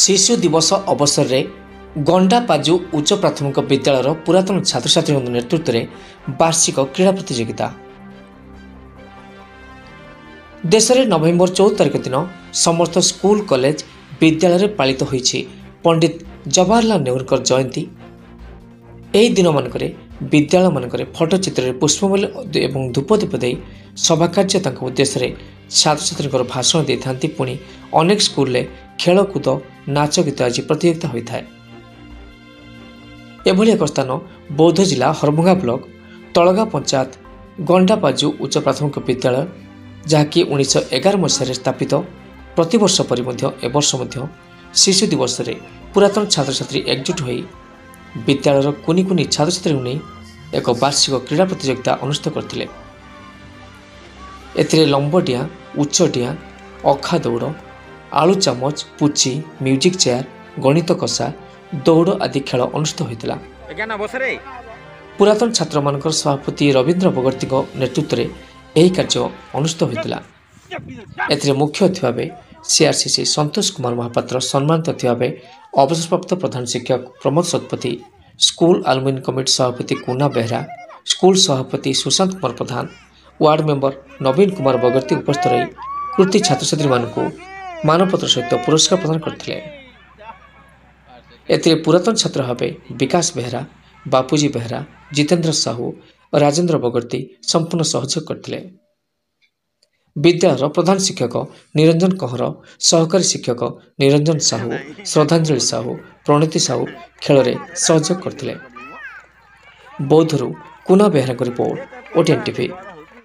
शिशु दिवस अवसर रे गंडापाजु उच्च प्राथमिक विद्यालय पुरातन छात्र छात्री नेतृत्व में वार्षिक क्रीड़ा प्रतियोगिता। देश में नवेम्बर 14 तारिख दिन समस्त स्कूल कॉलेज विद्यालय पालित होईछि पंडित जवाहरलाल नेहरू जयंती। यही दिन मानक विद्यालय मानक फटोचित्र पुष्पमाल्य और धूपदीप दे सभा कार्य उद्देश्य छात्र छात्री भाषण दे था। पुणी अनेक स्कूल में खेलकूद नाच गीत आज प्रतियोगिता होता है। एभली एक स्थान बौद्ध जिला हरभंगा ब्लॉक तलगा पंचायत गंडापाजु उच्च प्राथमिक विद्यालय जहाँकि 1911 मसीह स्थापित। प्रतिवर्ष परि एवर्ष शिशु दिवस रे पुरातन छात्र छात्री एकजुट होई विद्यालय कुनी कुनी छात्र छात्री नहीं एक वार्षिक क्रीड़ा प्रतियोगिता अनुष्ठित करथिले। एथिरे लंब डिया, उच्च डिया, अखा दौड़, आलू चामच, पुची, म्यूजिक चेयर, गणित कषा, दौड़ आदि खेल अनुष्ठित होता। पुरातन छात्र मानकर सभापति रवींद्र बगर्ती नेतृत्व में यह कार्य अनुष्ठित होता। एथिरे मुख्य अतिथि भाव सीआरसीसी संतोष कुमार महापात्र सम्मानित अतिथि भाव अवसरप्राप्त प्रधान शिक्षक प्रमोद शतपथी, स्कूल आलुमिनी कमिटी सभापति कुना बेहरा, स्कूल सभापति सुशांत कुमार प्रधान, वार्ड मेंबर नवीन कुमार बगर्ती उपस्थित रही कृति छात्र छात्री मानकु मानपत्र सहित पुरस्कार प्रदान करथिले। एथिरे पुरातन छात्र भावे विकास बेहरा, बापूजी बेहरा, जितेंद्र साहू और राजेंद्र बगर्ती संपूर्ण सहयोग करथिले। विद्यालय प्रधान शिक्षक निरंजन कहर, सहकारी शिक्षक निरंजन साहू, श्रद्धांजलि साहू, प्रणीति साहू खेल में सहयोग करथिले। बौद्धरू कुना बेहरा रिपोर्ट, ओटीएन टीवी।